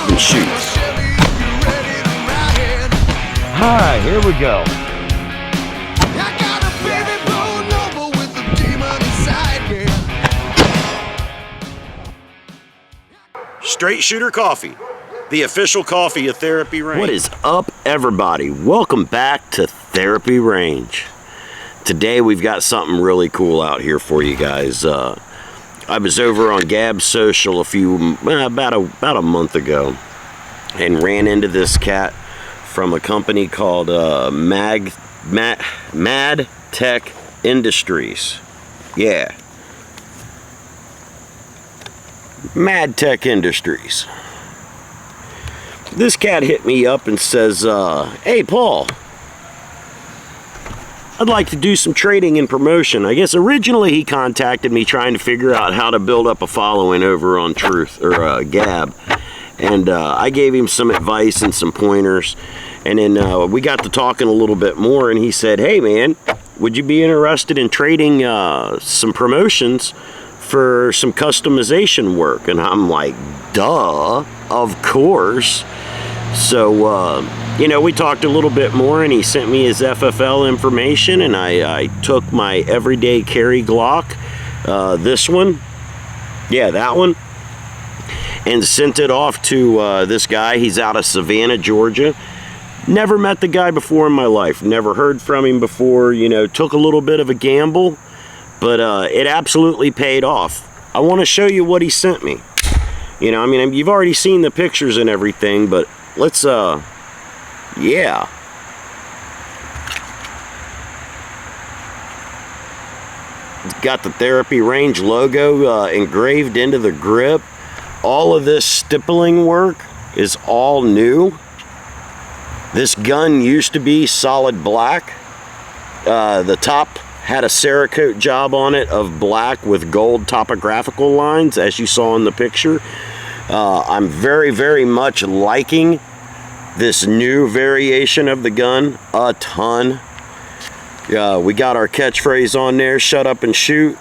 up and shoots. Hi, here we go. Straight Shooter Coffee, the official coffee of Therapyrange. What is up, everybody? Welcome back to Therapyrange. Today we've got something really cool out here for you guys. I was over on Gab's Social about a month ago and ran into this cat from a company called Mad Tech Industries. Yeah. Mad Tech Industries. This cat hit me up and says, hey Paul, I'd like to do some trading and promotion. I guess originally he contacted me trying to figure out how to build up a following over on Gab. And I gave him some advice and some pointers. And then we got to talking a little bit more, and he said, hey man, would you be interested in trading some promotions for some customization work? And I'm like, duh, of course. So, you know, we talked a little bit more, and he sent me his FFL information, and I took my everyday carry Glock, this one, yeah, that one, and sent it off to this guy. He's out of Savannah, Georgia. Never met the guy before in my life, never heard from him before, you know, took a little bit of a gamble, but it absolutely paid off. I want to show you what he sent me. You know, I mean, you've already seen the pictures and everything, but let's, yeah. It's got the Therapyrange logo engraved into the grip. All of this stippling work is all new. This gun used to be solid black. The top had a Cerakote job on it of black with gold topographical lines, as you saw in the picture. I'm very, very much liking this new variation of the gun a ton. We got our catchphrase on there, shut up and shoot.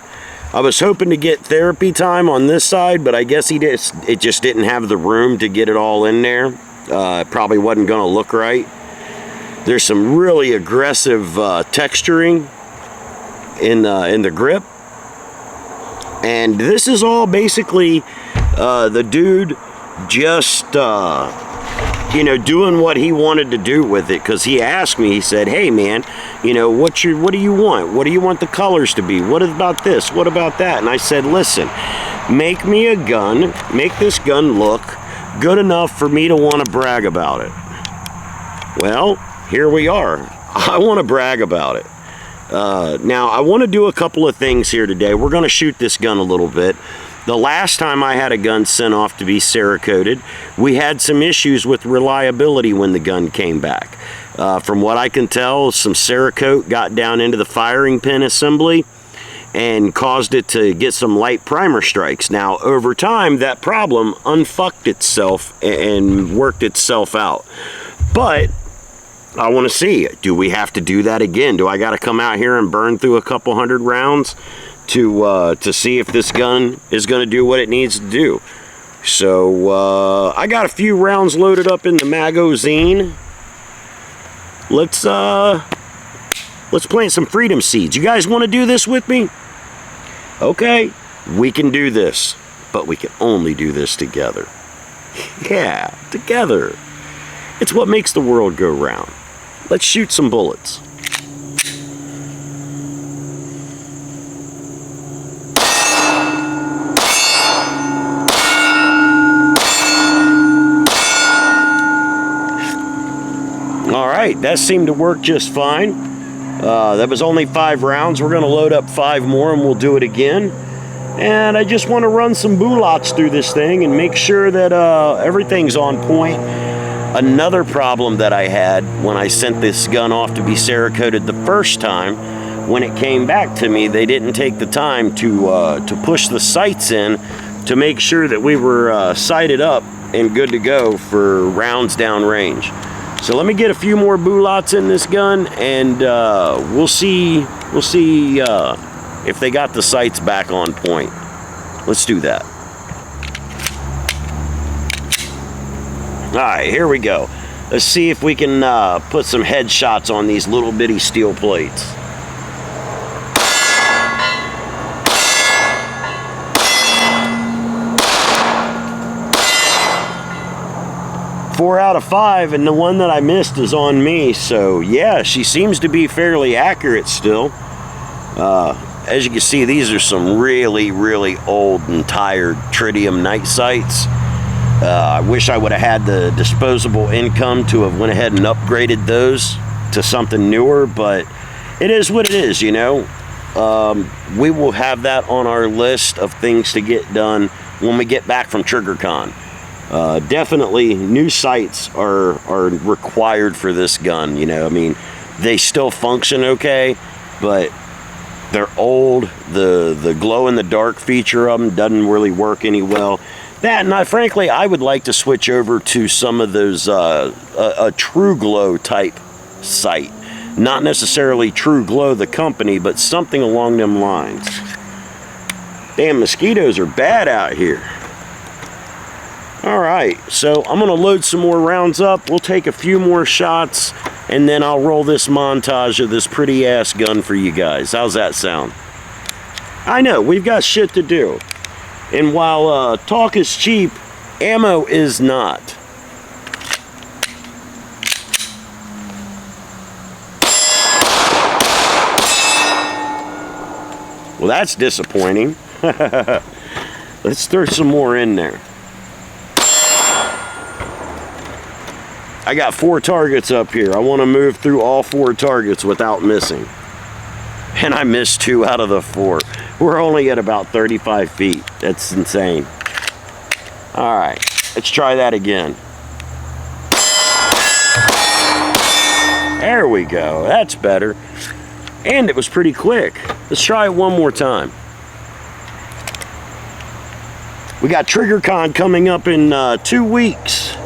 I was hoping to get therapy time on this side, but I guess it just didn't have the room to get it all in there. It probably wasn't going to look right. There's some really aggressive texturing in the grip, and this is all basically the dude just you know, doing what he wanted to do with it, because he asked me, he said, hey man, you know, what do you want? What do you want the colors to be? What about this? What about that? And I said, listen, make me a gun, make this gun look good enough for me to want to brag about it. Well, here we are. I want to brag about it. Now, I want to do a couple of things here today. We're going to shoot this gun a little bit. The last time I had a gun sent off to be Cerakoted, we had some issues with reliability when the gun came back. From what I can tell, some Cerakote got down into the firing pin assembly and caused it to get some light primer strikes. Now, over time, that problem unfucked itself and worked itself out. But I want to see, do we have to do that again? Do I got to come out here and burn through a couple hundred rounds to see if this gun is going to do what it needs to do? So I got a few rounds loaded up in the magazine. Let's plant some freedom seeds. You guys want to do this with me? Okay, we can do this, but we can only do this together. Yeah, together. It's what makes the world go round. Let's shoot some bullets. All right, that seemed to work just fine. That was only 5 rounds. We're going to load up 5 more and we'll do it again. And I just want to run some bullets through this thing and make sure that everything's on point. Another problem that I had when I sent this gun off to be Cerakoted the first time, when it came back to me, they didn't take the time to push the sights in to make sure that we were sighted up and good to go for rounds down range. So let me get a few more bullets in this gun, and we'll see if they got the sights back on point. Let's do that. Alright, here we go. Let's see if we can put some headshots on these little bitty steel plates. Four out of 5, and the one that I missed is on me. So yeah, she seems to be fairly accurate still. As you can see, these are some really old and tired tritium night sights. I wish I would have had the disposable income to have went ahead and upgraded those to something newer, but it is what it is, you know. We will have that on our list of things to get done when we get back from TriggerCon. Definitely new sights are required for this gun, you know. I mean, they still function okay, but they're old. The glow in the dark feature of them doesn't really work any well. That, and frankly, I would like to switch over to some of those a True Glow type sight. Not necessarily True Glow the company, but something along them lines. Damn, mosquitoes are bad out here. Alright, so I'm going to load some more rounds up. We'll take a few more shots, and then I'll roll this montage of this pretty ass gun for you guys. How's that sound? I know, we've got shit to do. And while talk is cheap, ammo is not. Well, that's disappointing. Let's throw some more in there. I got 4 targets up here. I want to move through all 4 targets without missing. And I missed 2 out of the 4. We're only at about 35 feet. That's insane. Alright, let's try that again. There we go. That's better. And it was pretty quick. Let's try it one more time. We got TriggerCon coming up in 2 weeks.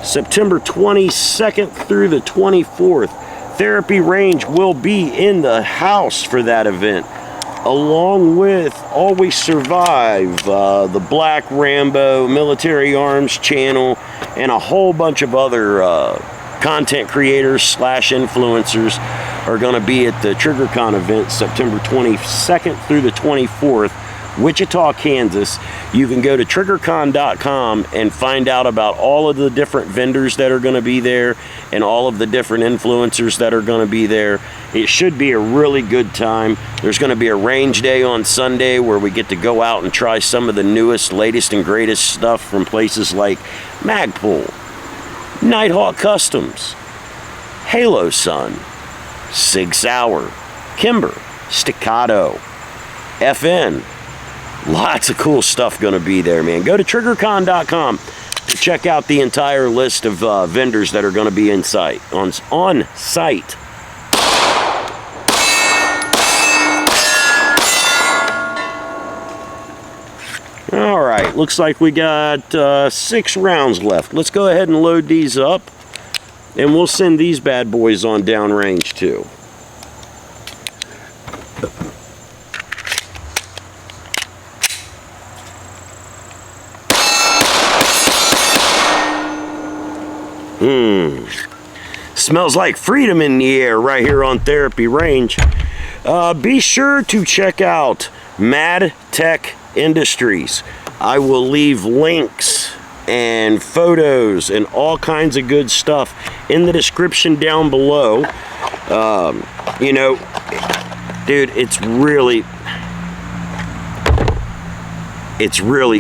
September 22nd through the 24th. Therapyrange will be in the house for that event, along with Always Survive, the Black Rambo, Military Arms channel, and a whole bunch of other content creators / influencers are going to be at the TriggerCon event September 22nd through the 24th, Wichita, Kansas. You can go to triggercon.com and find out about all of the different vendors that are going to be there and all of the different influencers that are going to be there. It should be a really good time. There's going to be a range day on Sunday where we get to go out and try some of the newest, latest, and greatest stuff from places like Magpul, Nighthawk Customs, Halo Sun, Sig Sauer, Kimber, Staccato, FN. Lots of cool stuff going to be there, man. Go to triggercon.com to check out the entire list of vendors that are going to be on site. All right, looks like we got 6 rounds left. Let's go ahead and load these up, and we'll send these bad boys on downrange too. Smells like freedom in the air right here on Therapyrange. Be sure to check out Mad Tech Industries. I will leave links and photos and all kinds of good stuff in the description down below. You know, dude, it's really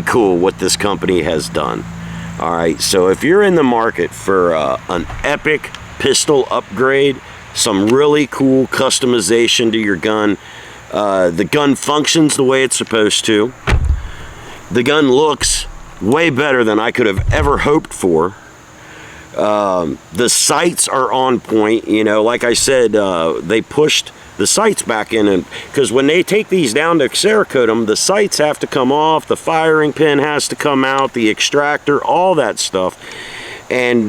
cool what this company has done. All right, so if you're in the market for an epic pistol upgrade, some really cool customization to your gun, the gun functions the way it's supposed to. The gun looks way better than I could have ever hoped for. The sights are on point. You know, like I said, they pushed the sights back in, and because when they take these down to Cerakote them, the sights have to come off, the firing pin has to come out, the extractor, all that stuff. And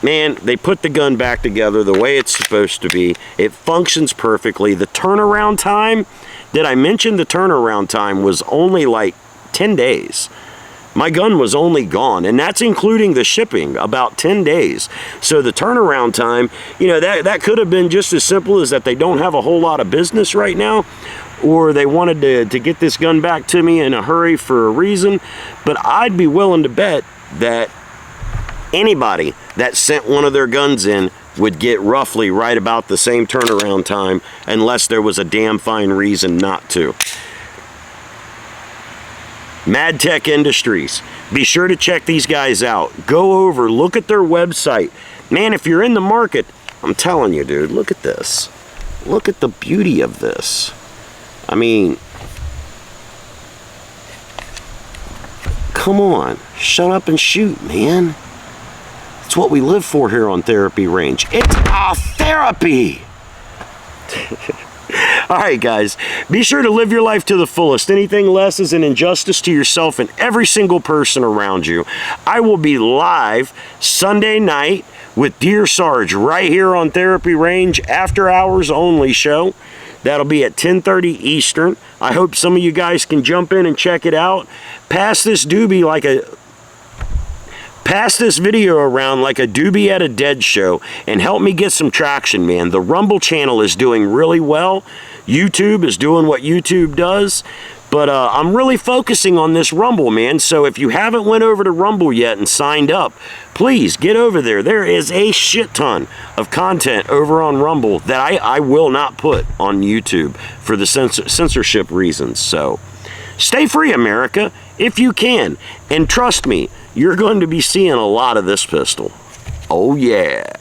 man, they put the gun back together the way it's supposed to be. It functions perfectly. The turnaround time, did I mention the turnaround time was only like 10 days? My gun was only gone, and that's including the shipping, about 10 days. So the turnaround time, you know, that could have been just as simple as that they don't have a whole lot of business right now, or they wanted to get this gun back to me in a hurry for a reason. But I'd be willing to bet that anybody that sent one of their guns in would get roughly right about the same turnaround time, unless there was a damn fine reason not to. MadTech Industries. Be sure to check these guys out. Go over, look at their website. Man, if you're in the market, I'm telling you, dude, look at this. Look at the beauty of this. I mean, come on, shut up and shoot, man. It's what we live for here on Therapyrange. It's our therapy. All right, guys, be sure to live your life to the fullest. Anything less is an injustice to yourself and every single person around you. I will be live Sunday night with Dear Sarge right here on Therapyrange, after hours only show. That'll be at 10:30 Eastern. I hope some of you guys can jump in and check it out. Pass this video around like a doobie at a dead show and help me get some traction, man. The Rumble channel is doing really well. YouTube is doing what YouTube does. But I'm really focusing on this Rumble, man. So if you haven't went over to Rumble yet and signed up, please get over there. There is a shit ton of content over on Rumble that I will not put on YouTube for the censorship reasons. So stay free, America, if you can. And trust me, you're going to be seeing a lot of this pistol. Oh, yeah.